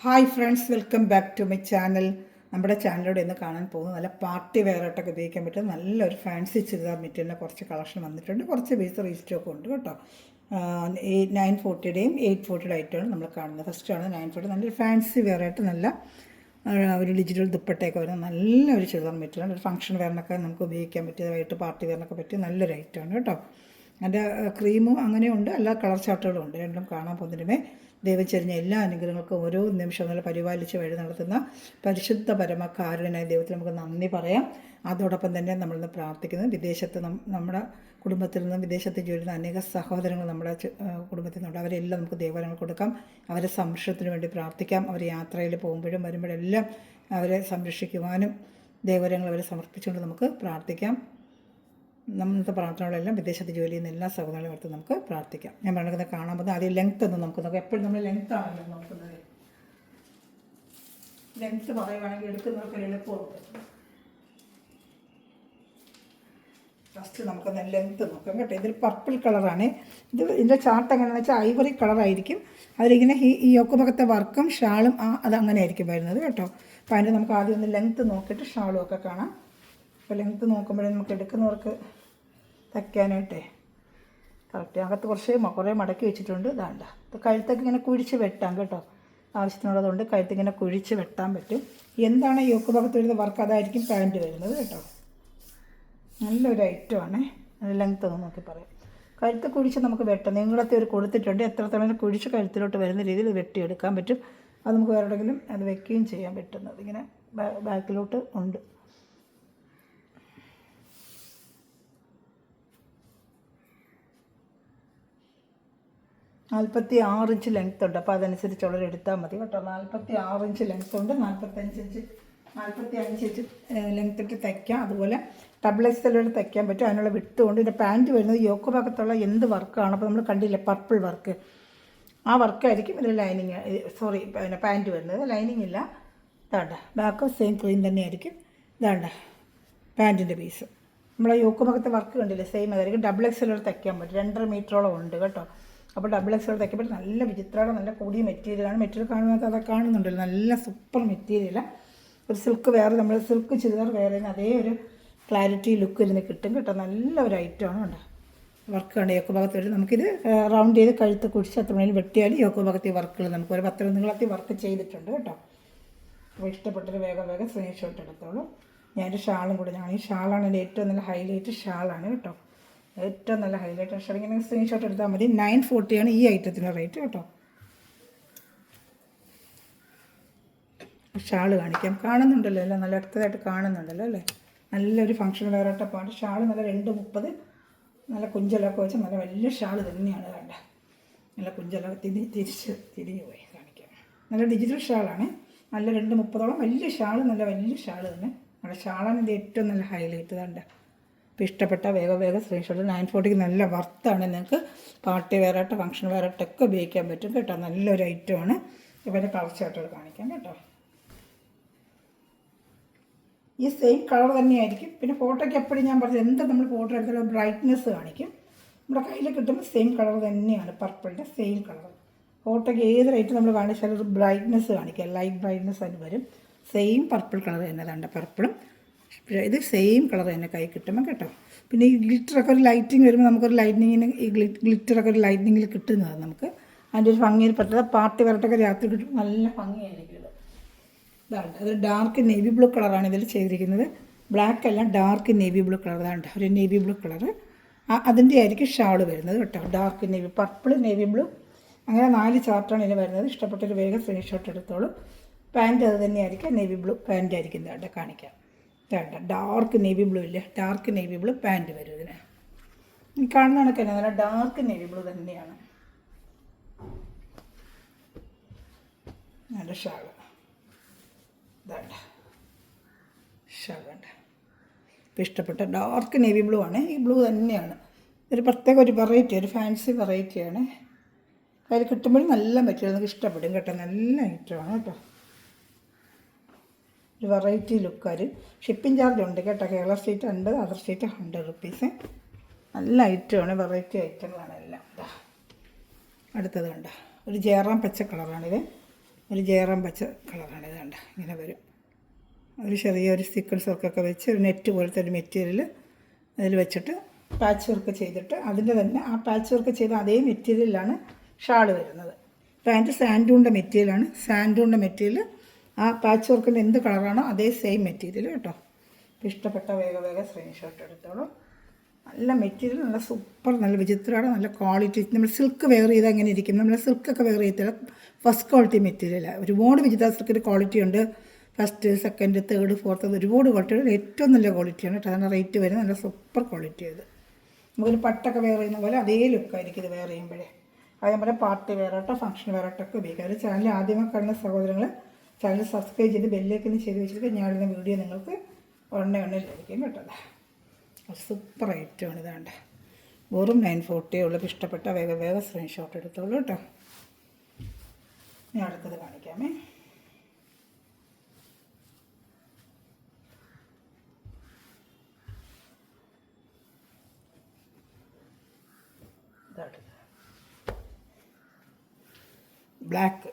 Hi friends, welcome back to my channel. നമ്മുടെ ചാനലിലൂടെ ഇന്ന് കാണാൻ പോകുന്നത് നല്ല പാർട്ടി വെയറായിട്ടൊക്കെ ഉപയോഗിക്കാൻ പറ്റും നല്ലൊരു ഫാൻസി ചുരിദാർ മെറ്റീരിയലിൻ്റെ കുറച്ച് കളക്ഷൻ വന്നിട്ടുണ്ട്. കുറച്ച് പീസ് റീസ്റ്റോക്ക് ഉണ്ട് കേട്ടോ. 940യുടെയും 840യുടെ ആയിട്ടാണ് നമ്മൾ കാണുന്നത്. ഫസ്റ്റാണ് 940. നല്ലൊരു ഫാൻസി വെയറായിട്ട് നല്ല ഒരു ഡിജിറ്റൽ ദുപ്പട്ടയൊക്കെ വരുന്ന നല്ലൊരു ചുരിദാർ മെറ്റീരിയൽ. ഒരു ഫംഗ്ഷൻ വെയറിനൊക്കെ നമുക്ക് ഉപയോഗിക്കാൻ പറ്റിയതായിട്ട് പാർട്ടി വെയറിനൊക്കെ പറ്റിയ നല്ലൊരു ഐറ്റമാണ് കേട്ടോ. അതിൻ്റെ ക്രീമും അങ്ങനെയുണ്ട്, എല്ലാ കളർ ചാർട്ടുകളും ഉണ്ട്. രണ്ടും കാണാൻ പോകുന്നതിനുമേ ദൈവം ചെരിഞ്ഞ എല്ലാ അനുഗ്രഹങ്ങൾക്കും ഓരോ നിമിഷം നല്ല പരിപാലിച്ച് വഴി നടത്തുന്ന പരിശുദ്ധ പരമകാരുണ്യനായ ദൈവത്തിന് നമുക്ക് നന്ദി പറയാം. അതോടൊപ്പം തന്നെ നമ്മളിന്ന് പ്രാർത്ഥിക്കുന്നത് വിദേശത്ത് നമ്മുടെ കുടുംബത്തിൽ നിന്നും വിദേശത്ത് ജോലി ചെയ്യുന്ന അനേക സഹോദരങ്ങൾ നമ്മുടെ കുടുംബത്തിൽ നിന്നുണ്ട്. അവരെല്ലാം നമുക്ക് ദൈവങ്ങൾ കൊടുക്കാം. അവരെ സംരക്ഷണത്തിന് വേണ്ടി പ്രാർത്ഥിക്കാം. അവർ യാത്രയിൽ പോകുമ്പോഴും വരുമ്പോഴെല്ലാം അവരെ സംരക്ഷിക്കുവാനും ദൈവങ്ങൾ അവരെ സമർപ്പിച്ചുകൊണ്ട് നമുക്ക് പ്രാർത്ഥിക്കാം. നമ്മളുടെ പ്രാർത്ഥനകളെല്ലാം വിദേശത്ത് ജോലി ചെയ്യുന്ന എല്ലാ സഹോദരങ്ങളെ ഓർത്ത് നമുക്ക് പ്രാർത്ഥിക്കാം. ഞാൻ പറയുന്നത് കാണാൻ പോകുന്നത് ആദ്യം ലെങ്ത് ഒന്നും നമുക്ക് നോക്കാം. എപ്പോഴും നമ്മൾ ലെങ്ത് ആണല്ലോ നോക്കുന്നത്. ലെങ്ത് പറയുവാണെങ്കിൽ എടുക്കുന്നവർക്ക് എളുപ്പമുണ്ട്. ഫസ്റ്റ് നമുക്കൊന്ന് ലെങ്ത് നോക്കാം കേട്ടോ. ഇതൊരു പർപ്പിൾ കളറാണ്. ഇതിൻ്റെ ചാർട്ട് എങ്ങനെയാണെന്ന് വെച്ചാൽ ഐവറി കളറായിരിക്കും. അതിലിങ്ങനെ ഈ യോക്ക് ഭാഗത്തെ വർക്കും ഷാളും അതങ്ങനെ ആയിരിക്കും വരുന്നത് കേട്ടോ. അപ്പോൾ അതിൻ്റെ നമുക്ക് ആദ്യം ഒന്ന് ലെങ്ത്ത് നോക്കിയിട്ട് ഷാളും ഒക്കെ കാണാം. അപ്പോൾ ലെങ്ത്ത് നോക്കുമ്പോഴേ നമുക്ക് എടുക്കുന്നവർക്ക് തയ്ക്കാനായിട്ടേ കറക്റ്റ്. അകത്ത് കുറേ മടക്കി വെച്ചിട്ടുണ്ട്. ഇതാണ്ട ഇത് കഴുത്തൊക്കെ ഇങ്ങനെ കുഴിച്ച് വെട്ടാം കേട്ടോ. ആവശ്യത്തിനുള്ളതുകൊണ്ട് കഴുത്തിങ്ങനെ കുഴിച്ച് വെട്ടാൻ പറ്റും. എന്താണ് യോക്ക് ഭാഗത്ത് വരുന്ന വർക്ക് അതായിരിക്കും പാൻറ്റ് വരുന്നത് കേട്ടോ. നല്ലൊരു ഐറ്റമാണ്. ലെങ്ത്ത് ഒന്ന് നോക്കി പറയാം. കഴുത്ത് കുഴിച്ച് നമുക്ക് വെട്ടാം. നീളത്തെ ഒരു കൊടുത്തിട്ടുണ്ട്. എത്രത്തോളം കുഴിച്ച് കഴുത്തിലോട്ട് വരുന്ന രീതിയിൽ വെട്ടിയെടുക്കാൻ പറ്റും. അത് നമുക്ക് വേറെ എവിടെയെങ്കിലും അത് വെക്കുകയും ചെയ്യാൻ പറ്റുന്നത്. ഇങ്ങനെ ബാക്കിലോട്ട് ഉണ്ട്. 46 ഇഞ്ച് ലെങ്ത് ഉണ്ട്. അപ്പോൾ അതനുസരിച്ചുള്ളവർ എടുത്താൽ മതി കേട്ടോ. 46 ഇഞ്ച് ലെങ്ത് ഉണ്ട്. 45 ഇഞ്ച് ലെങ്ത് ഇട്ട് തയ്ക്കാം. അതുപോലെ ഡബിൾ എക്സൽ തയ്ക്കാൻ പറ്റും. അതിനുള്ള വിട്ട് കൊണ്ട് ഇതിൻ്റെ പാൻറ്റ് വരുന്നത് യോക്ക് ഭാഗത്തുള്ള എന്ത് വർക്കാണ്. അപ്പോൾ നമ്മൾ കണ്ടില്ലേ പർപ്പിൾ വർക്ക്, ആ വർക്കായിരിക്കും ഇതിൽ ലൈനിങ് പിന്നെ പാൻറ്റ് വരുന്നത്. ലൈനിങ് ഇല്ല. ഇതാണ്ട ബാക്ക് സെയിം ക്രീം തന്നെയായിരിക്കും. ഇതാണ്ട പാൻറ്റിൻ്റെ പീസ് നമ്മളെ യോക്ക് ഭാഗത്തെ വർക്ക് കണ്ടില്ലേ സെയിം അതായിരിക്കും. ഡബിൾ എക്സൽ തയ്ക്കാൻ പറ്റും. 2.5 മീറ്ററോളം ഉണ്ട് കേട്ടോ. അപ്പോൾ ഡബിൾ എക്സൽ തയ്ക്കുമ്പോൾ നല്ല വിചിത്രമാണ്. നല്ല കൂടിയ മെറ്റീരിയലാണ്. മെറ്റീരിയൽ കാണുമ്പോൾ അതൊക്കെ കാണുന്നുണ്ടല്ലോ. നല്ല സൂപ്പർ മെറ്റീരിയലാണ്. ഒരു സിൽക്ക് വേറെ നമ്മൾ സിൽക്ക് ചുരിദാർ വേറെ അതേ ഒരു ക്ലാരിറ്റി ലുക്ക് ഇരുന്ന് കിട്ടും കേട്ടോ. നല്ല ഒരു ഐറ്റമാണ് കേട്ടോ. വർക്ക് ഉണ്ട് യോക്ക് ഭാഗത്ത് വരും. നമുക്കിത് റൗണ്ട് ചെയ്ത് കഴുത്ത് കുടിച്ച് അത്ര മണിയിൽ വെട്ടിയാൽ യോക്ക് ഭാഗത്തെ വർക്കുകൾ നമുക്ക് ഒരു 10 നീളത്തിൽ വർക്ക് ചെയ്തിട്ടുണ്ട് കേട്ടോ. അപ്പോൾ ഇഷ്ടപ്പെട്ടൊരു വേഗം സ്ക്രീൻഷോട്ട് എടുത്തോളൂ. ഞാനൊരു ഷാളും കൂടെ ഈ ഷാളാണ് എൻ്റെ ഏറ്റവും നല്ല ഹൈലൈറ്റ് ഷാളാണ് കേട്ടോ. ഏറ്റവും നല്ല ഹൈലൈറ്റ് ഷാൾ. ഇങ്ങനെ സ്ക്രീൻഷോട്ട് എടുത്താൽ മതി. 940 ഈ ഐറ്റത്തിൻ്റെ റേറ്റ് കേട്ടോ. ഷാള് കാണിക്കാം. കാണുന്നുണ്ടല്ലോ അല്ലേ, നല്ല അടുത്തതായിട്ട് കാണുന്നുണ്ടല്ലോ അല്ലേ. നല്ലൊരു ഫംഗ്ഷൻ വേറായിട്ട് പാട്ട്. ഷാള് നല്ല 2.30 നല്ല കുഞ്ചലൊക്കെ വെച്ച് നല്ല വലിയ ഷാള് തന്നെയാണ്. വേണ്ട നല്ല കുഞ്ചലൊക്കെ തിരിഞ്ഞു പോയി കാണിക്കാം. നല്ല ഡിജിറ്റൽ ഷാളാണ്. നല്ല 2.30 വലിയ ഷാള്, നല്ല വലിയ ഷാള് തന്നെ. നമ്മുടെ ഷാളാണ് ഇത് ഏറ്റവും നല്ല ഹൈലൈറ്റ്. വേണ്ട ഇപ്പോൾ ഇഷ്ടപ്പെട്ട വേഗം സ്ക്രീൻഷോട്ട്. 940 നല്ല വർത്താണ്. നിങ്ങൾക്ക് പാർട്ടി വെയറായിട്ട് ഫംഗ്ഷൻ വെയറായിട്ടൊക്കെ ഉപയോഗിക്കാൻ പറ്റും കേട്ടോ. നല്ലൊരു ഐറ്റമാണ്. ഇവരുടെ കളർ ചാർട്ടുകൾ കാണിക്കാം കേട്ടോ. ഈ സെയിം കളർ തന്നെയായിരിക്കും. പിന്നെ ഫോട്ടോയ്ക്ക് എപ്പോഴും ഞാൻ പറഞ്ഞത് എന്താ നമ്മൾ ഫോട്ടോ എടുത്താലും ബ്രൈറ്റ്നെസ് കാണിക്കും. നമ്മുടെ കയ്യിൽ കിട്ടുമ്പോൾ സെയിം കളർ തന്നെയാണ്. പർപ്പിളിൻ്റെ സെയിം കളർ. ഫോട്ടോയ്ക്ക് ഏത് റേറ്റ് നമ്മൾ കാണിച്ചാലും ഒരു ബ്രൈറ്റ്നെസ് കാണിക്കുക. ലൈറ്റ് ബ്രൈറ്റ്നെസ് അതിന് വരും. സെയിം പർപ്പിൾ കളർ തന്നെ തണ്ട പർപ്പിളും ഇത് സെയിം കളർ തന്നെ കൈ കിട്ടുമ്പോൾ കേട്ടോ. പിന്നെ ഈ ഗ്ലിറ്ററൊക്കെ ഒരു ലൈറ്റിങ് വരുമ്പോൾ നമുക്കൊരു ലൈറ്റിങ്ങിന് ഈ ഗ്ലിറ്ററൊക്കെ ഒരു ലൈറ്റിങ്ങിൽ കിട്ടുന്നതാണ്. നമുക്ക് അതിൻ്റെ ഒരു ഭംഗിയിൽ പറ്റാതെ പാർട്ടി വരട്ടൊക്കെ രാത്രി കിട്ടും. നല്ല ഭംഗിയായിരിക്കും ഇത്. ഇതാണ് അത് ഡാർക്ക് നേവി ബ്ലൂ കളറാണ് ഇതിൽ ചെയ്തിരിക്കുന്നത്. ബ്ലാക്ക് അല്ല, ഡാർക്ക് നേവി ബ്ലൂ കളർ. അതാണ് ഒരു നേവി ബ്ലൂ കളർ. അതിൻ്റെ ആയിരിക്കും ഷാള് വരുന്നത് കേട്ടോ. Dark navy, purple, navy blue, അങ്ങനെ 4 ചാർട്ടാണ് ഇതിന് വരുന്നത്. ഇഷ്ടപ്പെട്ടൊരു വേഗം സ്ക്രീൻഷോട്ട് എടുത്തോളൂ. പാൻറ്റ് അത് തന്നെയായിരിക്കും. നേവി ബ്ലൂ പാൻറ്റ് ആയിരിക്കും. ഇതാണ്ട് കാണിക്കാം. വേണ്ട ഡാർക്ക് നേവി ബ്ലൂ ഇല്ലേ, ഡാർക്ക് നേവി ബ്ലൂ പാൻറ്റ് വരും ഇതിന്. കാണുന്ന കണക്ക് തന്നെ നല്ല ഡാർക്ക് നേവി ബ്ലൂ തന്നെയാണ്. നല്ല ഷാള്. ഇതാണ്ട ഷാളുണ്ട്. ഇപ്പോൾ ഇഷ്ടപ്പെട്ട ഡാർക്ക് നേവി ബ്ലൂ ആണ്. ഈ ബ്ലൂ തന്നെയാണ്. ഒരു പ്രത്യേക ഒരു വെറൈറ്റി, ഒരു ഫാൻസി വെറൈറ്റിയാണ്. കയ്യിൽ കിട്ടുമ്പോഴും നല്ല മെറ്റീരിയൽ നമുക്ക് ഇഷ്ടപ്പെടും കേട്ടോ. നല്ല ഐറ്റമാണ് കേട്ടോ. ഒരു വെറൈറ്റി ലുക്കാര്. ഷിപ്പിംഗ് ചാർജ് ഉണ്ട് കേട്ടോ. Kerala state 50, other state 100 rupees. നല്ല ഐറ്റമാണ്. വെറൈറ്റി ഐറ്റങ്ങളാണ് എല്ലാം. അടുത്തത് കണ്ട ഒരു ജയറാം പച്ച കളറാണിത്. ഒരു ജയറാം പച്ച കളറാണ് ഇതാണ്ട് ഇങ്ങനെ വരും. ഒരു ചെറിയൊരു സീക്വൻസ് വർക്കൊക്കെ വെച്ച് ഒരു നെറ്റ് പോലത്തെ ഒരു മെറ്റീരിയൽ അതിൽ വെച്ചിട്ട് പാച്ച് വർക്ക് ചെയ്തിട്ട് അതിൻ്റെ തന്നെ ആ പാച്ച് വർക്ക് ചെയ്ത അതേ മെറ്റീരിയലാണ് ഷാൾ വരുന്നത്. പാൻറ്റ് സാൻഡൂണിൻ്റെ മെറ്റീരിയലാണ്. സാൻഡൂണിൻ്റെ മെറ്റീരിയൽ ആ പാച്ച് വർക്കിൻ്റെ എന്ത് കളറാണോ അതേ സെയിം മെറ്റീരിയൽ കേട്ടോ. ഇഷ്ടപ്പെട്ട വേഗം സ്ക്രീൻഷോട്ട് എടുത്തോളൂ. നല്ല മെറ്റീരിയൽ, നല്ല സൂപ്പർ, നല്ല വിചിത്രമാണ്, നല്ല ക്വാളിറ്റി. നമ്മൾ സിൽക്ക് വെയർ ചെയ്താൽ എങ്ങനെ ഇരിക്കും, നമ്മൾ സിൽക്കൊക്കെ വെയർ ചെയ്തില്ല, ഫസ്റ്റ് ക്വാളിറ്റി മെറ്റീരിയലാണ്. ഒരുപാട് വിചിത്ര സിൽക്കിൻ്റെ ക്വാളിറ്റി ഉണ്ട്. ഫസ്റ്റ്, സെക്കൻഡ്, തേർഡ്, ഫോർത്ത് ഒരുപാട് ക്വാളിറ്റിയുണ്ട്. ഏറ്റവും നല്ല ക്വാളിറ്റിയാണ് കേട്ടോ. അതിൻ്റെ റേറ്റ് വരുന്നത് നല്ല സൂപ്പർ ക്വാളിറ്റി. അത് നമുക്കൊരു പട്ടൊക്കെ വെയർ ചെയ്യുന്ന പോലെ അതേ ലുക്കായിരിക്കും ഇത് വെയർ ചെയ്യുമ്പോഴേ. അതേപോലെ പാർട്ടി വെയറായിട്ടോ ഫംഗ്ഷൻ വെയറായിട്ടൊക്കെ ഉപയോഗിക്കാം. ഒരു ചാനൽ ആദ്യമായി കാണുന്ന സഹോദരങ്ങൾ ചാനൽ സബ്സ്ക്രൈബ് ചെയ്ത് ബെല്ലേക്കൊന്ന് ചെയ്ത് വെച്ചിട്ട് ഞാനിടുന്ന വീഡിയോ നിങ്ങൾക്ക് ഉടനെ ലഭിക്കും കേട്ടോ. സൂപ്പർ ഐറ്റമാണ് ഇതാണ്ട്. വെറും 940 ഉള്ളൂ. ഇഷ്ടപ്പെട്ട വേഗം സ്ക്രീൻഷോട്ട് എടുത്തോളൂ കേട്ടോ. ഞാൻ അടുത്തത് കാണിക്കാമേ. ബ്ലാക്ക്,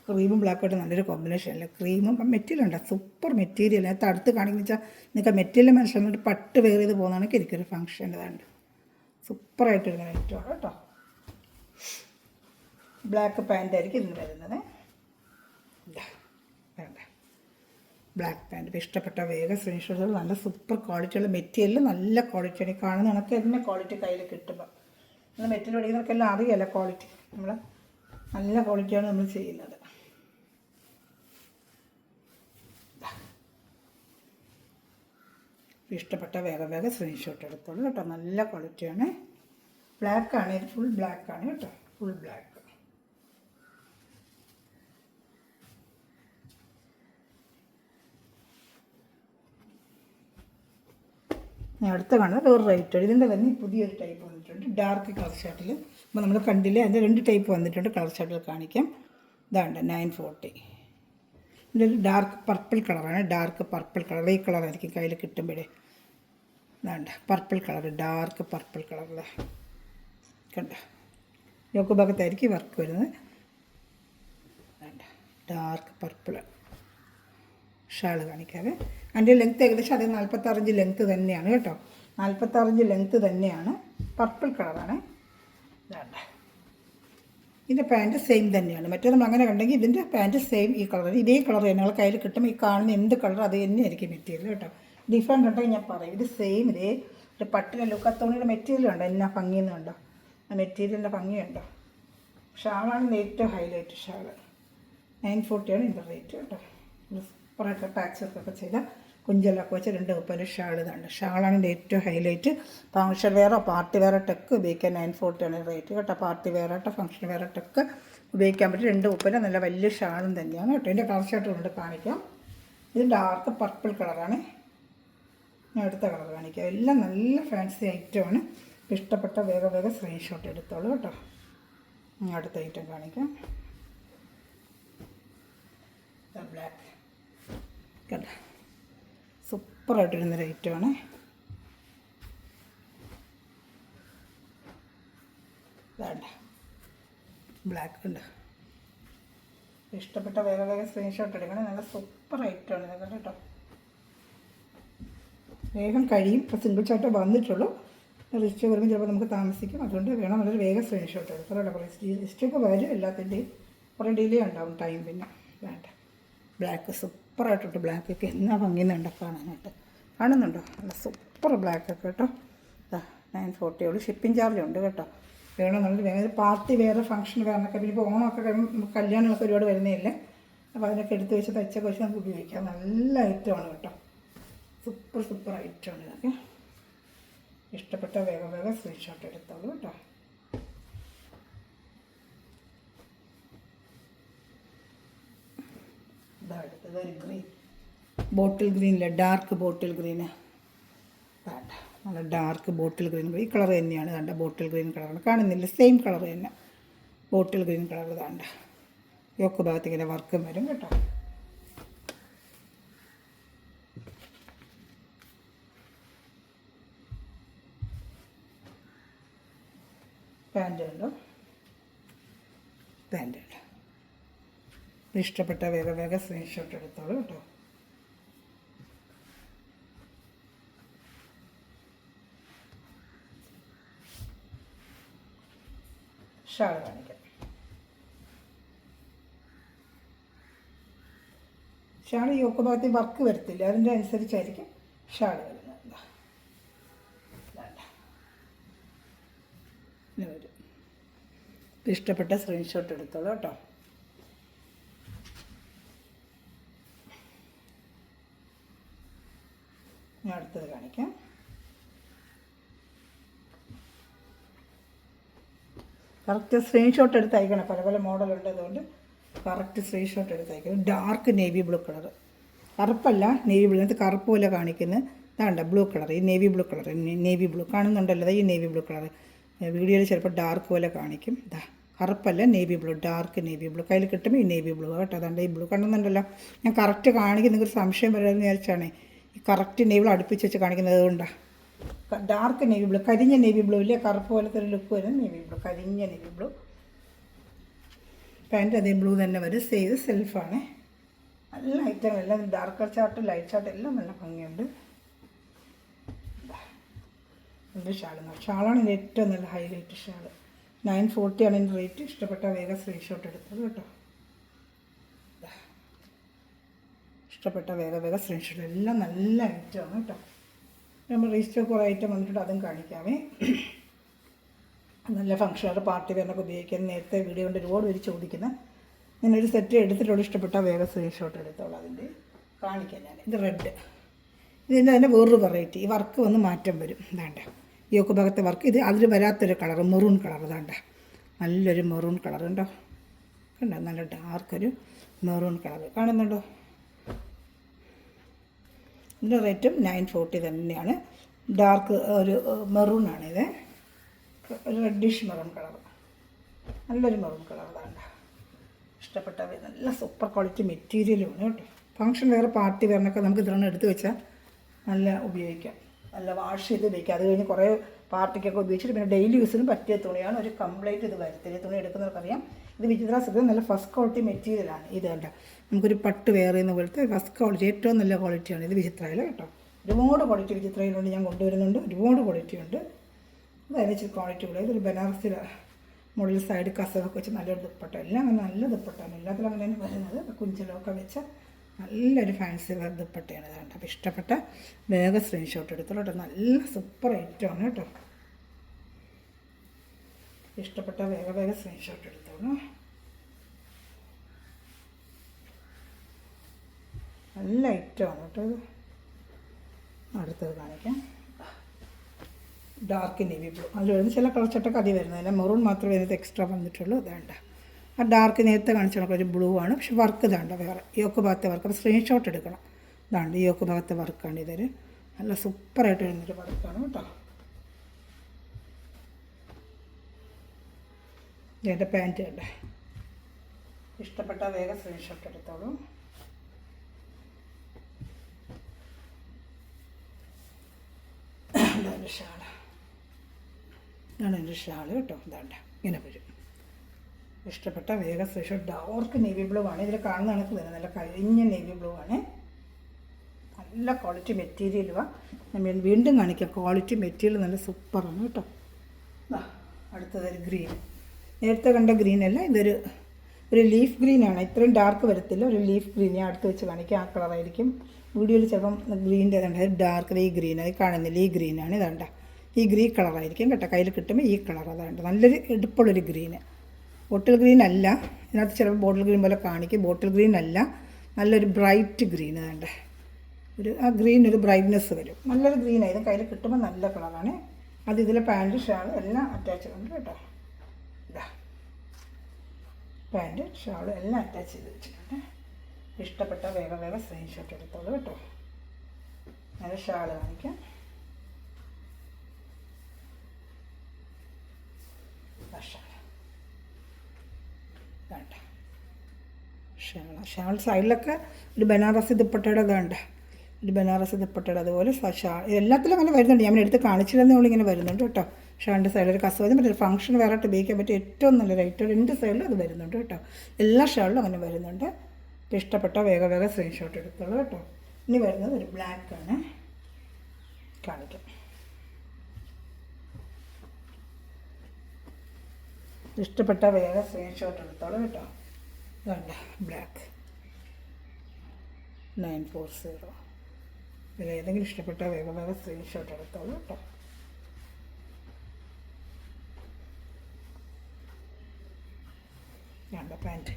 ക്രീമും ബ്ലാക്കുമായിട്ട് നല്ലൊരു കോമ്പിനേഷൻ അല്ലേ. ക്രീമും മെറ്റീരിയൽ ഉണ്ട്, സൂപ്പർ മെറ്റീരിയൽ. അതിനകത്ത് അടുത്ത് കാണിക്കുന്ന വെച്ചാൽ നിങ്ങൾക്ക് മെറ്റീരിയൽ മനസ്സിലായിട്ട് പട്ട് വെയർ ചെയ്ത് പോകുന്നതാണെങ്കിൽ എനിക്കൊരു ഫംഗ്ഷൻ്റെതാണ്ട് സൂപ്പറായിട്ടിരുന്ന ഐറ്റമാണ് കേട്ടോ. ബ്ലാക്ക് പാൻറ്റായിരിക്കും ഇതിന് വരുന്നത്. വേണ്ട ബ്ലാക്ക് പാൻറ്റ് ഇഷ്ടപ്പെട്ട വേഗം സ്ക്രീൻഷോട്ടുകൾ. നല്ല സൂപ്പർ ക്വാളിറ്റിയുള്ള മെറ്റീരിയൽ, നല്ല ക്വാളിറ്റിയാണ്. ഈ കാണുന്ന കണക്ക് തന്നെ ക്വാളിറ്റി കയ്യിൽ കിട്ടുമ്പോൾ നമ്മൾ മെറ്റീരിയൽ പഠിക്കുന്നവർക്കെല്ലാം അറിയാമല്ലോ ക്വാളിറ്റി. നമ്മൾ നല്ല ക്വാളിറ്റിയാണ് നമ്മൾ ചെയ്യുന്നത്. ഇഷ്ടപ്പെട്ട വേഗം സ്ക്രീൻഷോട്ട് എടുത്തോളൂ കേട്ടോ. നല്ല ക്വാളിറ്റിയാണ്. ബ്ലാക്കാണ്, ഇത് ഫുൾ ബ്ലാക്കാണ് കേട്ടോ, ഫുൾ ബ്ലാക്ക്. ഞാൻ അടുത്ത കാണുന്നത് വേറെ റേറ്റ്. ഇതിൻ്റെ തന്നെ പുതിയൊരു ടൈപ്പ് വന്നിട്ടുണ്ട്, ഡാർക്ക് കളർ ഷർട്ടിൽ. അപ്പോൾ നമ്മൾ കണ്ടില്ലേ, അതിൻ്റെ 2 ടൈപ്പ് വന്നിട്ടുണ്ട് കളർ ഷർട്ടിൽ കാണിക്കാം. ഇതാണ്ട് 940. ഇതൊരു ഡാർക്ക് പർപ്പിൾ കളറാണ്. ഡാർക്ക് പർപ്പിൾ കളർ, ഈ കളറായിരിക്കും കയ്യിൽ കിട്ടുമ്പോഴേ. ഇതാണ്ട് പർപ്പിൾ കളർ, ഡാർക്ക് പർപ്പിൾ കളറിൽ കണ്ട യോക്ക് ഭാഗത്തായിരിക്കും വർക്ക് വരുന്നത്. ഡാർക്ക് പർപ്പിൾ ഷാൾ കാണിക്കാതെ. അതിൻ്റെ ലെങ്ത്ത് ഏകദേശം അതേ 46 ഇഞ്ച് ലെങ്ത്ത് തന്നെയാണ് കേട്ടോ. 46 ഇഞ്ച് ലെങ്ത്ത് തന്നെയാണ്. പർപ്പിൾ കളറാണ്. ഇതാണ്ട് ഇതിൻ്റെ പാൻറ്റ് സെയിം തന്നെയാണ്. മറ്റേ നമ്മൾ അങ്ങനെ കണ്ടെങ്കിൽ ഇതിൻ്റെ പാൻറ്റ് സെയിം ഈ കളർ, ഇതേ കളർ തന്നെ ഞങ്ങൾ കയ്യിൽ കിട്ടുമ്പോൾ ഈ കാണുന്ന എന്ത് കളർ അത് തന്നെയായിരിക്കും മെറ്റീരിയൽ കേട്ടോ. ഡിഫറെൻ്റ് ഉണ്ടെങ്കിൽ ഞാൻ പറയും. ഇത് സെയിം ഇതേ ഒരു പട്ടിന് ലുക്കത്തോണിയുടെ മെറ്റീരിയൽ ഉണ്ടോ, എന്നാ ഭംഗിയെന്നുണ്ടോ, ആ മെറ്റീരിയലിൻ്റെ ഭംഗിയുണ്ടോ. ഷാളാണ് ഏറ്റവും ഹൈലൈറ്റ്. ഷാൾ 940 ഇതിൻ്റെ റേറ്റ് കേട്ടോ. സൂപ്പറായിട്ട് പാച്ച് വർക്കൊക്കെ ചെയ്ത കുഞ്ചലൊക്കെ വെച്ച് 2 ഉപ്പൻ്റെ ഷാൾ ഇതാണ്. ഷാളാണ് ഇതിൻ്റെ ഏറ്റവും ഹൈലൈറ്റ്. ഫംഗ്ഷൻ വെയറോ പാർട്ടി വെയറായിട്ടൊക്കെ ഉപയോഗിക്കാൻ 940 റേറ്റ് കേട്ടോ. പാർട്ടി വെയറായിട്ടോ ഫംഗ്ഷൻ വെയറായിട്ടൊക്കെ ഉപയോഗിക്കാൻ പറ്റും. 2 ഉപ്പൻ്റെ നല്ല വലിയ ഷാളും തന്നെയാണ് കേട്ടോ. ഇതിൻ്റെ കളർ ഷർട്ട് കൊണ്ട് കാണിക്കാം. ഇത് ഡാർക്ക് പർപ്പിൾ കളറാണ്. ഞാൻ അടുത്ത കളർ കാണിക്കാം. എല്ലാം നല്ല ഫാൻസി ഐറ്റമാണ്. ഇഷ്ടപ്പെട്ട വേഗം സ്ക്രീൻഷോട്ട് എടുത്തോളൂ കേട്ടോ. അടുത്ത ഐറ്റം കാണിക്കാം. ബ്ലാക്ക് കേട്ടോ, സൂപ്പറായിട്ടിരുന്നൊരു ഐറ്റമാണ്. വേണ്ട ബ്ലാക്ക് ഉണ്ട്. ഇഷ്ടപ്പെട്ട വേഗം സ്ക്രീൻഷോട്ട് എടുക്കണം. നല്ല സൂപ്പർ ഐറ്റമാണ് ഇതൊക്കെ കേട്ടോ. വേഗം കഴിയും. ഇപ്പോൾ സിംഗിൾ ചാർട്ട് വന്നിട്ടുള്ളൂ. റിസ്റ്റ് വരുമ്പോൾ ചിലപ്പോൾ നമുക്ക് താമസിക്കും. അതുകൊണ്ട് വേണം നല്ലൊരു വേഗം സ്ക്രീൻഷോട്ട് എടുക്കാം. കുറേ റിസ്റ്റൊക്കെ വരും, എല്ലാത്തിൻ്റെയും കുറേ ഡിലേ ഉണ്ടാവും ടൈം. പിന്നെ വേണ്ട ബ്ലാക്ക് സൂപ്പറായിട്ടുണ്ട്. ബ്ലാക്കൊക്കെ എന്നാ ഭംഗിയുന്നുണ്ടോ കാണാനായിട്ട്. കാണുന്നുണ്ടോ? നല്ല സൂപ്പർ ബ്ലാക്കൊക്കെ കേട്ടോ. 940 ഉള്ളൂ. ഷിപ്പിംഗ് ചാർജ് ഉണ്ട് കേട്ടോ. വേണമെന്നുള്ളത് വേഗം പാർട്ടി വേറെ ഫംഗ്ഷൻ വേറെന്നൊക്കെ. പിന്നെ ഇപ്പോൾ ഓണമൊക്കെ കഴിയുമ്പോൾ കല്യാണങ്ങളൊക്കെ ഒരുപാട് വരുന്നതല്ലേ. അപ്പോൾ അതിനൊക്കെ എടുത്ത് വെച്ച് തയ്ച്ചൊക്കെ വെച്ച് നമുക്ക് ഉപയോഗിക്കാം. നല്ല ഐറ്റമാണ് കേട്ടോ. സൂപ്പർ ഐറ്റമാണ് ഇതൊക്കെ. ഇഷ്ടപ്പെട്ട വേഗം സ്ക്രീൻഷോട്ട് എടുത്തോളൂ കേട്ടോ. അടുത്തത് ഒരു ഗ്രീൻ, ബോട്ടിൽ ഗ്രീനില്ല, ഡാർക്ക് ബോട്ടിൽ ഗ്രീന്. വേണ്ട നല്ല ഡാർക്ക് ബോട്ടിൽ ഗ്രീൻ. ഈ കളർ തന്നെയാണ്. വേണ്ട ബോട്ടിൽ ഗ്രീൻ കളറാണ്. കാണുന്നില്ല, സെയിം കളർ തന്നെ ബോട്ടിൽ ഗ്രീൻ കളർ. വേണ്ട യോക്ക് ഭാഗത്ത് ഇങ്ങനെ വർക്കും വരും കേട്ടോ. പാൻറ്റ് ഉണ്ടോ? പാൻറ്റ് ഉണ്ട്. ഇഷ്ടപ്പെട്ട വേഗം വേഗം സ്ക്രീൻഷോട്ട് എടുത്തോളൂ കേട്ടോ. ഷാൾ കാണിക്കാം. ഷാൾ യോക്ക് ഭാഗത്ത് വർക്ക് വരത്തില്ല, അതിൻ്റെ അനുസരിച്ചായിരിക്കും ഷാൾ വരുന്നത്. വരും. ഇഷ്ടപ്പെട്ട സ്ക്രീൻഷോട്ട് എടുത്തോളൂ കേട്ടോ. ഞാൻ അടുത്തത് കാണിക്കാം. കറക്റ്റ് സ്ക്രീൻഷോട്ട് എടുത്ത് അയക്കണം. പല പല മോഡലുണ്ട്, അതുകൊണ്ട് കറക്റ്റ് സ്ക്രീൻഷോട്ട് എടുത്ത് അയക്കണം. ഡാർക്ക് നേവി ബ്ലൂ കളർ, കറുപ്പല്ല നേവി ബ്ലൂ, അത് കറുപ്പ് പോലെ കാണിക്കുന്നത് ഇതാണ്ട ബ്ലൂ കളർ. ഈ navy blue colour, navy blue കാണുന്നുണ്ടല്ലോ, ഈ നേവി ബ്ലൂ കളർ വീഡിയോയിൽ ചിലപ്പോൾ ഡാർക്ക് പോലെ കാണിക്കും. ഇതാ കറുപ്പല്ല navy blue, dark navy blue. കയ്യിൽ കിട്ടുമ്പോൾ ഈ നേവി ബ്ലൂ കേട്ടോ. അതുകൊണ്ട് ഈ ബ്ലൂ കാണുന്നുണ്ടല്ലോ, ഞാൻ കറക്റ്റ് കാണിക്കുന്ന നിങ്ങൾക്ക് സംശയം വരാമെന്ന് വിചാരിച്ചാണ് ഈ കറക്റ്റ് നേവി ബ്ലൂ അടുപ്പിച്ച് വെച്ച് കാണിക്കുന്നത്. അതുകൊണ്ടാണ് ഡാർക്ക് നേവി ബ്ലൂ, കരിഞ്ഞ നേവി ബ്ലൂ ഇല്ലേ, കറുപ്പ് പോലത്തെ ഒരു ലുക്ക് വരുന്ന നേവി ബ്ലൂ, കരിഞ്ഞ നേവി ബ്ലൂ. പാൻറ്റ് അതേ ബ്ലൂ തന്നെ വരും. സൈസ് സെൽഫാണ്. നല്ല ഐറ്റം എല്ലാം ഡാർക്ക് ചാർട്ട് ലൈറ്റ് ചാർട്ട് എല്ലാം നല്ല ഭംഗിയുണ്ട്. എൻ്റെ ഷാളാണ് ഇതിൻ്റെ ഏറ്റവും നല്ല ഹൈലൈറ്റ് ഷാൾ. 940 ആണ് ഇതിൻ്റെ റേറ്റ്. ഇഷ്ടപ്പെട്ട വേഗം സ്ക്രീൻഷോട്ട് എടുത്തത് കേട്ടോ. ഇഷ്ടപ്പെട്ട വേഗം സ്ക്രീൻഷോട്ട്, എല്ലാം നല്ല ഐറ്റമാണ് കേട്ടോ. നമ്മൾ റീസ്റ്റോക്ക് കുറേ ഐറ്റം വന്നിട്ടുണ്ട്, അതും കാണിക്കാമേ. നല്ല ഫംഗ്ഷനൊക്കെ പാർട്ടി വെയറിനൊക്കെ ഉപയോഗിക്കാൻ നേരത്തെ വീഡിയോ കൊണ്ട് ഒരുപാട് പേര് ചോദിക്കുന്നത്. ഞാനൊരു സെറ്റ് എടുത്തിട്ടുള്ള ഇഷ്ടപ്പെട്ട വേഗം സ്ക്രീൻഷോട്ട് എടുത്തോളാം. അതിൻ്റെ കാണിക്കാം ഞാൻ. ഇത് റെഡ്, ഇതിൻ്റെ തന്നെ വേറൊരു വെറൈറ്റി. ഈ വർക്ക് വന്ന് മാറ്റം വരും. ഇതാണ്ട യോക്ക് ഭാഗത്തെ വർക്ക്. ഇത് അതിൽ വരാത്തൊരു കളർ, മെറൂൺ കളർ. ഇതാണ്ട നല്ലൊരു മെറൂൺ കളർ ഉണ്ടോ, കണ്ടോ, നല്ല ഡാർക്കൊരു മെറൂൺ കളർ കാണുന്നുണ്ടോ. ഇതിൻ്റെ റേറ്റും 940 തന്നെയാണ്. ഡാർക്ക് ഒരു മെറൂണാണിത്, ഒരു റെഡിഷ് മെറൂൺ കളർ, നല്ലൊരു മെറൂൺ കളർ. വേണ്ട ഇഷ്ടപ്പെട്ട നല്ല സൂപ്പർ ക്വാളിറ്റി മെറ്റീരിയലുമാണ് കേട്ടോ. ഫംഗ്ഷൻ വേറെ പാർട്ടി വേറിനൊക്കെ നമുക്ക് ഇതൊന്നും എടുത്ത് വെച്ചാൽ നല്ല ഉപയോഗിക്കാം, നല്ല വാഷ് ചെയ്ത് ഉപയോഗിക്കാം. അത് കഴിഞ്ഞ് കുറേ പാർട്ടിക്കൊക്കെ ഉപയോഗിച്ചിട്ട് പിന്നെ ഡെയിലി യൂസിനും പറ്റിയ തുണിയാണ്. ഒരു കംപ്ലൈൻറ്റ് ഇത് വരത്തില്ല. തുണി എടുക്കുന്നവർക്കറിയാം. ഇത് വിചിത്ര സിൽക്ക് നല്ല ഫസ്റ്റ് ക്വാളിറ്റി മെറ്റീരിയലാണ്. ഇത് കണ്ട നമുക്കൊരു പട്ട് വെയർ ചെയ്യുന്ന പോലത്തെ ഫസ്റ്റ് ക്വാളിറ്റി, ഏറ്റവും നല്ല ക്വാളിറ്റിയാണ് ഇത് വിചിത്രയിൽ കേട്ടോ. ഒരുപാട് ക്വാളിറ്റി വിചിത്രയിലുണ്ട്, ഞാൻ കൊണ്ടുവരുന്നുണ്ട്. ഒരുപാട് ക്വാളിറ്റി ഉണ്ട്. അതായത് ഇച്ചിരി ക്വാളിറ്റി ഉള്ളത്. ഇതൊരു ബനാറസിൽ മുകളിൽ സൈഡ് കസവൊക്കെ വെച്ച് നല്ലൊരു ദുപ്പട്ട, എല്ലാം അങ്ങനെ നല്ല ദുപ്പട്ടയാണ്. എല്ലാത്തിലും അങ്ങനെ തന്നെ വരുന്നത്. കുഞ്ചലൊക്കെ വെച്ച നല്ലൊരു ഫാൻസി ദുപ്പട്ടയാണ് ഇതാണ്. അപ്പോൾ ഇഷ്ടപ്പെട്ട വേഗം സ്ക്രീൻഷോട്ട് എടുത്തോളൂ കേട്ടോ. നല്ല സൂപ്പർ ഐറ്റമാണ് കേട്ടോ. ഇഷ്ടപ്പെട്ട വേഗം സ്ക്രീൻഷോട്ട് എടുത്തോളൂ. നല്ല ഐറ്റമാണ് കേട്ടോ ഇത്. അടുത്തത് കാണിക്കാം. ഡാർക്ക് നേവി ബ്ലൂ, അതിൽ വരുന്ന ചില കളർ ചട്ടൊക്കെ അതി വരുന്നതല്ല, മെറൂൺ മാത്രമേ ഇതിനകത്ത് എക്സ്ട്രാ വന്നിട്ടുള്ളൂ. ഇതാണ്ട ആ ഡാർക്ക് നേരത്തെ കാണിച്ച ഒരു ബ്ലൂ ആണ്, പക്ഷെ വർക്ക് ഇതാണ്ട് വേറെ യോക്ക് ഭാഗത്തെ വർക്ക്. അപ്പോൾ സ്ക്രീൻഷോട്ട് എടുക്കണം. ഇതാണ്ട് യോക്ക് ഭാഗത്തെ വർക്കാണ്. ഇതൊരു നല്ല സൂപ്പറായിട്ട് വരുന്നൊരു വർക്കാണ് കേട്ടോ. ഇതിൻ്റെ പാൻറ്റ് ഉണ്ട്. ഇഷ്ടപ്പെട്ട വേഗം സ്ക്രീൻഷോട്ട് എടുത്തോളൂ. ഇതാണ് ഷാള്, ഇതാണ് എൻ്റെ ഷാള് കേട്ടോ. ഇതാണ്ട ഇങ്ങനെ വരും. ഇഷ്ടപ്പെട്ട വേഗം സ്ക്രീൻഷോട്ട്. ഡാർക്ക് നേവി ബ്ലൂ ആണ്. ഇതിൽ കാണുന്ന കണക്ക് തന്നെ നല്ല കഴിഞ്ഞ നേവി ബ്ലൂ ആണ്. നല്ല ക്വാളിറ്റി മെറ്റീരിയലുമാണ്. ഞാൻ വീണ്ടും കാണിക്കാം. ക്വാളിറ്റി മെറ്റീരിയൽ നല്ല സൂപ്പറാണ് കേട്ടോ. അടുത്തതൊരു ഗ്രീൻ. നേരത്തെ കണ്ട ഗ്രീൻ അല്ല, ഇതൊരു ലീഫ് ഗ്രീനാണ്. ഇത്രയും ഡാർക്ക് വരത്തില്ല, ഒരു ലീഫ് ഗ്രീൻ. ഞാൻ അടുത്ത് വെച്ച് കാണിക്കാം. ആ കളറായിരിക്കും വീഡിയോയിൽ ചിലപ്പം ഗ്രീൻ്റെ ഇതുണ്ട്. ഡാർക്ക് ഈ ഗ്രീൻ, അത് കാണുന്നില്ല, ഈ ഗ്രീനാണ്. ഇതാണ്ട ഈ ഗ്രീൻ കളറായിരിക്കും കേട്ടോ. കയ്യിൽ കിട്ടുമ്പോൾ ഈ കളർ അതാണ്ട് നല്ലൊരു എടുപ്പുള്ളൊരു ഗ്രീന്. ബോട്ടിൽ ഗ്രീൻ അല്ല, ഇതിനകത്ത് ചിലപ്പോൾ ബോട്ടിൽ ഗ്രീൻ പോലെ കാണിക്കും. ബോട്ടിൽ ഗ്രീൻ അല്ല, നല്ലൊരു ബ്രൈറ്റ് ഗ്രീൻ. വേണ്ട ഒരു ആ ഗ്രീൻ ഒരു ബ്രൈറ്റ്നെസ് വരും. നല്ലൊരു ഗ്രീനാണ്. ഇത് കയ്യിൽ കിട്ടുമ്പോൾ നല്ല കളറാണ്. അത് ഇതിലെ പാൻറ്റ് ഷാൾ എല്ലാം അറ്റാച്ച് ഉണ്ട് കേട്ടോ. ഇതാ പാൻറ്റ് ഷാൾ എല്ലാം അറ്റാച്ച് ചെയ്ത് വെച്ചിട്ടുണ്ട്. ഇഷ്ടപ്പെട്ട വേഗം സ്ക്രീൻഷോട്ട് എടുത്തോളൂ കേട്ടോ. ഞാൻ ഷാൾ കാണിക്കാം. ഷാൾ വേണ്ട ഷാൾ സൈഡിലൊക്കെ ഒരു ബനാറസി ദുപ്പട്ടയുടെ ഇതുണ്ട്. ഒരു ബനാറസി ദുപ്പട്ടയുടെ അതുപോലെ ഷാൾ എല്ലാത്തിലും അങ്ങനെ വരുന്നുണ്ട്. ഞാൻ എടുത്ത് കാണിച്ചില്ലെന്നേ ഇങ്ങനെ വരുന്നുണ്ട് കേട്ടോ. ഷാളിൻ്റെ സൈഡിൽ ഒരു കസവ് മറ്റൊരു ഫംഗ്ഷൻ വേറെ ഉപയോഗിക്കാൻ പറ്റിയ ഏറ്റവും നല്ല റേറ്റ്. രണ്ട് സൈഡിലും അത് വരുന്നുണ്ട് കേട്ടോ. എല്ലാ ഷാളിലും അങ്ങനെ വരുന്നുണ്ട്. ഇഷ്ടപ്പെട്ട വേഗം സ്ക്രീൻഷോട്ട് എടുത്തോളൂ കേട്ടോ. ഇനി വരുന്നത് ഒരു ബ്ലാക്കാണ്, കാണിക്കാം. ഇഷ്ടപ്പെട്ട വേഗം സ്ക്രീൻഷോട്ട് എടുത്തോളൂ കേട്ടോ. ഇതല്ല ബ്ലാക്ക് 940. ഇതിലേതെങ്കിലും ഇഷ്ടപ്പെട്ട വേഗം സ്ക്രീൻഷോട്ട് എടുത്തോളൂ കേട്ടോ. വേണ്ട പാൻറ്റ്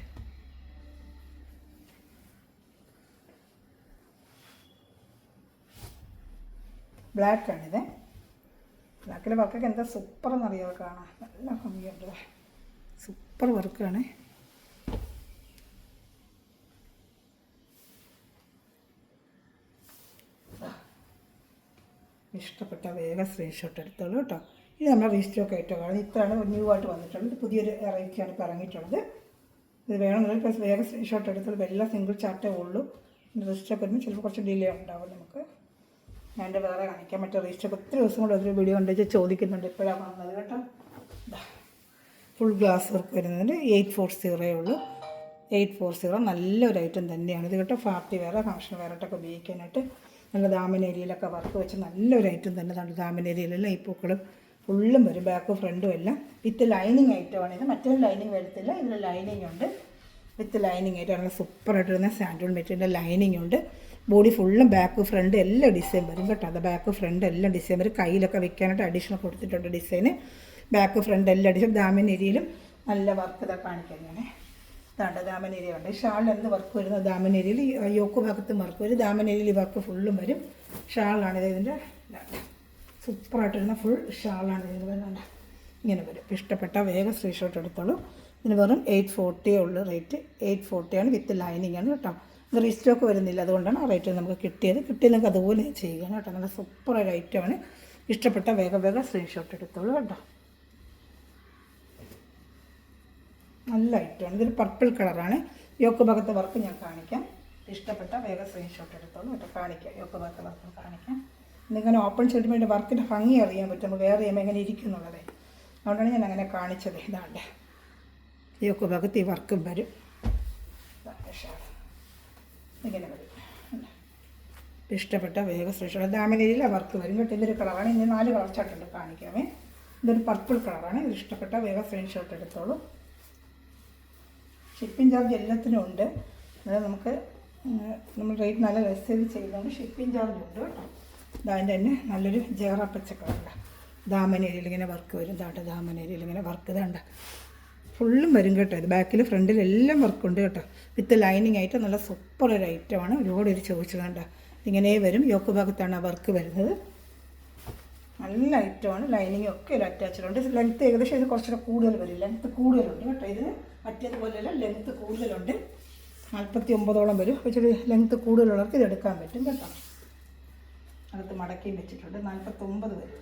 ബ്ലാക്കാണിത്. ബ്ലാക്കിലെ വർക്കൊക്കെ എന്താ സൂപ്പർ എന്നറിയാമോ, കാണാൻ നല്ല ഭംഗിയുണ്ട്. സൂപ്പർ വർക്കാണ്. ഇഷ്ടപ്പെട്ട വേഗം സ്ക്രീൻഷോട്ട് എടുത്തോളൂ കേട്ടോ. ഇത് നമ്മൾ റീസ്റ്റോക്ക് ആയിട്ടാണ്. ഇത്രയാണ് ന്യൂ ആയിട്ട് വന്നിട്ടുള്ളത്. പുതിയൊരു വെറൈറ്റിയാണ് ഇപ്പോൾ ഇറങ്ങിയിട്ടുള്ളത്. ഇത് വേണമെന്നുണ്ടെങ്കിൽ ഇപ്പോൾ വേഗം സ്ക്രീൻഷോട്ട് എടുത്തോളൂ. എല്ലാം സിംഗിൾ ചാർട്ടേ ഉള്ളൂ. റീസ്റ്റോക്ക് വരുമ്പോൾ ചിലപ്പോൾ കുറച്ച് ഡിലേ ഉണ്ടാവും നമുക്ക്. ഞാൻ എൻ്റെ വേറെ കാണിക്കാം. മറ്റേ റീസ്റ്റോക്ക് ഒത്തിരി ദിവസം കൊണ്ട് ഒരു വീഡിയോ ഉണ്ടെങ്കിൽ ചോദിക്കുന്നുണ്ട്, ഇപ്പോഴാണ് വന്നത് കേട്ടോ. ഫുൾ ഗ്ലാസ് വർക്ക് വരുന്നതിന് 840 ഉള്ളൂ. 840 നല്ലൊരു ഐറ്റം തന്നെയാണ് ഇത് കേട്ടോ. പാർട്ടി വേറെ ഫംഗ്ഷൻ വേറായിട്ടൊക്കെ ഉപയോഗിക്കാനായിട്ട് നല്ല ദാമൻ ഏരിയയിലൊക്കെ വർക്ക് വെച്ച് നല്ലൊരു ഐറ്റം തന്നെ. ദാമൻ ഏരിയയിലെല്ലാം ഈ പൂക്കളും ഫുള്ളും വരും, ബാക്കും ഫ്രണ്ടും എല്ലാം. വിത്ത് ലൈനിങ് ഐറ്റമാണ് ഇത്. മറ്റൊരു ലൈനിങ് വരത്തില്ല, ഇതിൽ ലൈനിങ് ഉണ്ട്. വിത്ത് ലൈനിങ് ആയിട്ട് നല്ല സൂപ്പറായിട്ട് വരുന്ന സാൻഡൂൺ മെറ്റീരിയലിൻ്റെ ലൈനിങ് ഉണ്ട്. ബോഡി ഫുള്ളും ബാക്ക് ഫ്രണ്ട് എല്ലാം ഡിസൈൻ വരും കേട്ടോ. അത് ബാക്ക് ഫ്രണ്ട് എല്ലാം ഡിസൈൻ വരും. കയ്യിലൊക്കെ വെക്കാനായിട്ട് അഡീഷണൽ കൊടുത്തിട്ടുണ്ട് ഡിസൈന്. ബാക്ക് ഫ്രണ്ട് എല്ലാം അഡീഷൻ. ദാമൻ ഏരിയയിലും നല്ല വർക്ക് ഇതൊക്കെ കാണിക്കാം ഇങ്ങനെ. ഇതാണ്ട് ദാമൻ ഏരിയ ഉണ്ട്. ഷാളിൽ എന്ത് വർക്ക് വരുന്നത് ദാമൻ ഏരിയയിൽ യോക്ക് ഭാഗത്തും വർക്ക് വരും. ദാമൻ ഏരിയയിൽ ഈ വർക്ക് ഫുള്ളും വരും. ഷാളാണിത്. ഇതിൻ്റെ സൂപ്പറായിട്ട് വരുന്ന ഫുൾ ഷാളാണ് ഇതിന് വരുന്നത്. ഇങ്ങനെ വരും. ഇഷ്ടപ്പെട്ട വേഗം സ്ക്രീൻഷോട്ട് എടുത്തോളൂ. ഇതിന് വെറും 840 ഉള്ളൂ റേറ്റ്. 840 ആണ്. വിത്ത് ലൈനിങ് ആണ് കേട്ടോ. ഇത് റീസ്റ്റോക്ക് വരുന്നില്ല, അതുകൊണ്ടാണ് ആ റേറ്റ് നമുക്ക് കിട്ടിയത്. നിങ്ങൾക്ക് അതുപോലെ ചെയ്യണം കേട്ടോ. നല്ല സൂപ്പറൊരു ഐറ്റമാണ്. ഇഷ്ടപ്പെട്ട വേഗം സ്ക്രീൻഷോട്ട് എടുത്തോളൂ കേട്ടോ. നല്ല ഐറ്റമാണ്. ഇതൊരു പർപ്പിൾ കളറാണ്. യോക്ക് ഭാഗത്തെ വർക്ക് ഞാൻ കാണിക്കാം. ഇഷ്ടപ്പെട്ട വേഗം സ്ക്രീൻഷോട്ട് എടുത്തോളൂ കേട്ടോ. കാണിക്കാം, യോക്ക് ഭാഗത്തെ വർക്ക് കാണിക്കാം. ഇന്നിങ്ങനെ ഓപ്പൺ ചെയ്തിട്ട് അതിൻ്റെ വർക്കിൻ്റെ ഭംഗി അറിയാൻ പറ്റും, നമുക്ക് വേറെ ചെയ്യുമ്പോൾ എങ്ങനെ ഇരിക്കും എന്നുള്ളത്. അതുകൊണ്ടാണ് ഞാൻ അങ്ങനെ കാണിച്ചത്. ഇതാണ്ട് യോക്ക് ഭാഗത്ത് ഈ വർക്കും വരും. ഇങ്ങനെ വരും. ഇഷ്ടപ്പെട്ട വേഗം സ്ക്രീൻഷോട്ട്. ദാമൻ ഏരിയയിൽ വർക്ക് വരും കേട്ടോ. ഇതൊരു കളറാണ്. ഇനി 4 കളർ ചാർട്ടുണ്ട് കാണിക്കാമേ. ഇതൊരു പർപ്പിൾ കളറാണ്. ഇത് ഇഷ്ടപ്പെട്ട വേഗം സ്ക്രീൻഷോട്ട് എടുത്തോളൂ. ഷിപ്പിംഗ് ചാർജ് എല്ലാത്തിനും ഉണ്ട്. അതായത് നമുക്ക് നമ്മൾ റേറ്റ് നല്ല റെസീവ് ചെയ്യുന്നതുകൊണ്ട് ഷിപ്പിംഗ് ചാർജ് ഉണ്ട് കേട്ടോ. അതിൻ്റെ തന്നെ നല്ലൊരു ജേറ പച്ചക്കളറുണ്ട്. ദാമൻ ഏരിയയിൽ ഇങ്ങനെ വർക്ക് വരും. ദാമൻ ഏരിയയിൽ ഇങ്ങനെ വർക്ക് ഇതാണ്ട് ഫുള്ളും വരും കേട്ടോ. ഇത് ബാക്കിൽ ഫ്രണ്ടിൽ എല്ലാം വർക്കുണ്ട് കേട്ടോ. വിത്ത് ലൈനിങ് ആയിട്ട് നല്ല സൂപ്പർ ഒരു ഐറ്റമാണ്. ഒരുപാട് ഒരു ചോദിച്ചു കണ്ട ഇങ്ങനെ വരും. യോക്ക് ഭാഗത്താണ് ആ വർക്ക് വരുന്നത്. നല്ല ഐറ്റമാണ്. ലൈനിങ് ഒക്കെ ഒരു അറ്റാച്ച്ഡ് ഉണ്ട്. ലെങ്ത്ത് ഏകദേശം ഇത് കുറച്ചുകൂടെ കൂടുതൽ വരും. ലെങ്ത്ത് കൂടുതലുണ്ട് കേട്ടോ. ഇതിന് മറ്റേതുപോലെയല്ല, ലെങ്ത്ത് കൂടുതലുണ്ട്. 49 വരും. ഇച്ചിരി ലെങ്ത്ത് കൂടുതലുള്ളവർക്ക് ഇത് എടുക്കാൻ പറ്റും കേട്ടോ. അകത്ത് മടക്കിയും വെച്ചിട്ടുണ്ട്. 49 വരും.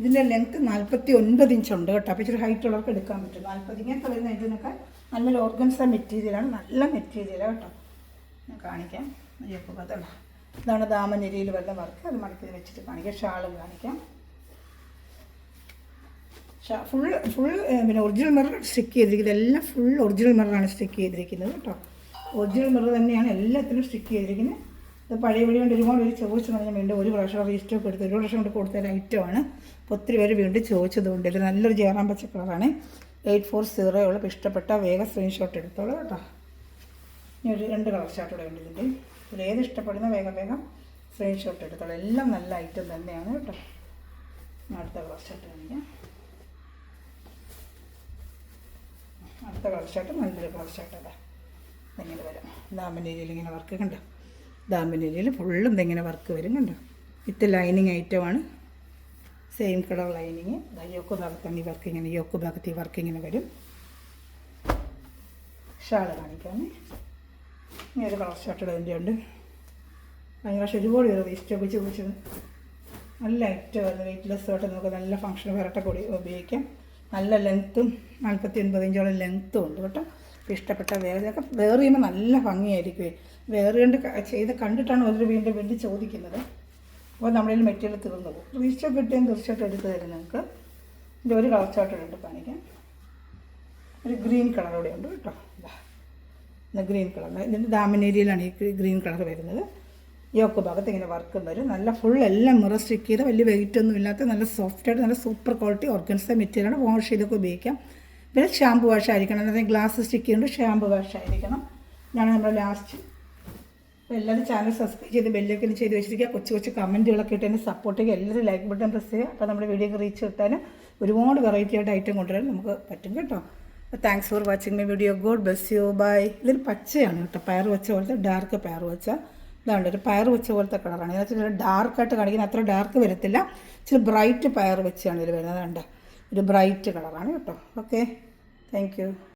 ഇതിൻ്റെ ലെങ്ത്ത് 49 ഇഞ്ചുണ്ട് കേട്ടോ. അപ്പോൾ ഇച്ചിരി ഹൈറ്റ് ഉള്ളവർക്ക് എടുക്കാൻ പറ്റും. 40 ഇങ്ങനത്തെ വരുന്ന ഇതിനൊക്കെ നല്ലൊരു ഓർഗൻസ മെറ്റീരിയലാണ്. നല്ല മെറ്റീരിയലാണ് കേട്ടോ. ഞാൻ കാണിക്കാം. ഇതാണ് ദാമൻ ഏരിയയിൽ വരുന്ന വർക്ക്. അത് മടക്കി വെച്ചിട്ട് കാണിക്കാം. ഷാളും കാണിക്കാം. ഫുൾ പിന്നെ ഒറിജിനൽ മിറർ സ്റ്റിക്ക് ചെയ്തിരിക്കുന്നത്. എല്ലാം ഫുൾ ഒറിജിനൽ മിററാണ് സ്റ്റിക്ക് ചെയ്തിരിക്കുന്നത് കേട്ടോ. ഒറിജിനൽ മിറർ തന്നെയാണ് എല്ലാത്തിനും സ്റ്റിക്ക് ചെയ്തിരിക്കുന്നത്. ഇത് പഴയ വഴി കൊണ്ട് ഒരുപാട് പേര് ചോദിച്ചതാണ്. ഞാൻ വീണ്ടും ഒരു പ്രാവശ്യം റീസ്റ്റോക്ക് എടുത്ത് 1 വർഷം കൊണ്ട് കൊടുത്ത ഒരു ഐറ്റമാണ്. അപ്പോൾ ഒത്തിരി പേര് വീണ്ടും ചോദിച്ചതുകൊണ്ട് ഇത് നല്ലൊരു ജേറാൻ പച്ച കളറാണ്. 840 ഉള്ള. ഇഷ്ടപ്പെട്ട വേഗം സ്ക്രീൻഷോട്ട് എടുത്തോളൂ കേട്ടോ. ഇനി ഒരു 2 കളർ ചാർട്ട് ഇവിടെ ഉണ്ട്. ഇതിൻ്റെ ഇതിൽ ഏത് ഇഷ്ടപ്പെടുന്ന വേഗം സ്ക്രീൻഷോട്ട് എടുത്തോളൂ. എല്ലാം നല്ല ഐറ്റം തന്നെയാണ് കേട്ടോ. അടുത്ത കളർ ചാർട്ട് കാണിക്കാം. അടുത്ത കളർ ചാർട്ട് നല്ലൊരു കളർ ചാർട്ടല്ല. ഇങ്ങനെ വരും. ദാമൻ ഏരിയയിൽ ഇങ്ങനെ വർക്ക് കണ്ടോ. ദാമൻ ഏരിയയിൽ ഫുള്ളും ഇതെങ്ങനെ വർക്ക് വരും കണ്ടോ. വിത്ത് ലൈനിങ് ഐറ്റമാണ്. Same colour lining. യോക്ക് ഭാഗത്താണ് ഈ വർക്ക് ഇങ്ങനെ. യോക്ക് ഭാഗത്ത് ഈ വർക്ക് ഇങ്ങനെ വരും. ഷാള് കാണിക്കാമേ. ഇനി ഒരു കളർ ഷർട്ട് ഇതിൻ്റെ ഉണ്ട്. കഴിഞ്ഞ പ്രാവശ്യം ഒരുപാട് പേര് വേസ്റ്റ് ചോദിച്ചത്. നല്ല ഐറ്റം വരുന്നത്. വെയ്റ്റ്ലെസ് ആയിട്ട് നമുക്ക് നല്ല ഫംഗ്ഷൻ വേറെ കൂടി ഉപയോഗിക്കാം. നല്ല ലെങ്ത്തും 49 ഇഞ്ചോളം ലെങ്ത്തും ഉണ്ട് കേട്ടോ. അപ്പോൾ ഇഷ്ടപ്പെട്ട വേറെയൊക്കെ വേറെ ചെയ്യുമ്പോൾ നല്ല ഭംഗിയായിരിക്കും. വേറെ ചെയ്ത് കണ്ടിട്ടാണ് ഒരു വീണ്ടും ചോദിക്കുന്നത്. അപ്പോൾ നമ്മുടെ മെറ്റീരിയൽ തീർന്നു പോകും. റീസ്റ്റോക്ക് കിട്ടിയാൽ തീർച്ചയായിട്ടും എടുത്ത് തരും നിങ്ങൾക്ക്. ഇത് ഒരു കളർ ചാർട്ട് കാണിക്കാം. ഒരു ഗ്രീൻ കളർ കൂടെ ഉണ്ട് കേട്ടോ. ഗ്രീൻ കളർ ഇതിൻ്റെ ഡാമിനേരിയയിലാണ് ഈ ഗ്രീൻ കളർ വരുന്നത്. യോക്ക് ഭാഗത്ത് ഇങ്ങനെ വർക്കും വരും. നല്ല ഫുൾ എല്ലാം മിറർ സ്റ്റിക്ക് ചെയ്ത് വലിയ വെയിറ്റ് ഒന്നും ഇല്ലാത്ത നല്ല സോഫ്റ്റായിട്ട് നല്ല സൂപ്പർ ക്വാളിറ്റി ഓർഗൻസ മെറ്റീരിയലാണ്. വാഷ് ചെയ്തൊക്കെ ഉപയോഗിക്കാം. പിന്നെ ഷാമ്പു വാഷ് ആയിരിക്കണം. അതായത് ഗ്ലാസ് സ്റ്റിക്ക് ചെയ്യുന്നുണ്ട്, ഷാമ്പു വാഷ് ആയിരിക്കണം. ഇതാണ് നമ്മുടെ ലാസ്റ്റ്. എല്ലാവരും ചാനൽ സബ്സ്ക്രൈബ് ചെയ്ത് ബെല്ലൊക്കെ ചെയ്ത് വെച്ചിരിക്കുക. കൊച്ചു കൊച്ചു കമൻറ്റുകളൊക്കെ ഇട്ട് എന്നെ സപ്പോർട്ട് ചെയ്യുക. എല്ലാവരും ലൈക്ക് ബട്ടൺ പ്രസ് ചെയ്യുക. അപ്പോൾ നമ്മുടെ വീഡിയോക്ക് റീച്ച് കിട്ടാൻ ഒരുപാട് വെറൈറ്റി ആയിട്ട് ഐറ്റം കൊണ്ടുവരാൻ നമുക്ക് പറ്റും കേട്ടോ. അപ്പോൾ thanks for watching my video. God bless you. Bye. ഇതൊരു പച്ചയാണ് കേട്ടോ, പയർ വെച്ച പോലത്തെ ഡാർക്ക് പയർ വെച്ച ഇതാണ്ട് ഒരു പയർ വെച്ച പോലത്തെ കളറാണ്. ഇതിനകത്ത് ഡാർക്കായിട്ട് കാണിക്കുന്നത്, അത്ര ഡാർക്ക് വരത്തില്ല. ഇച്ചിരി ബ്രൈറ്റ് പയർ വെച്ചാണ് ഇതിൽ വരുന്നത്. ഒരു ബ്രൈറ്റ് കളറാണ് കേട്ടോ. Okay, thank you.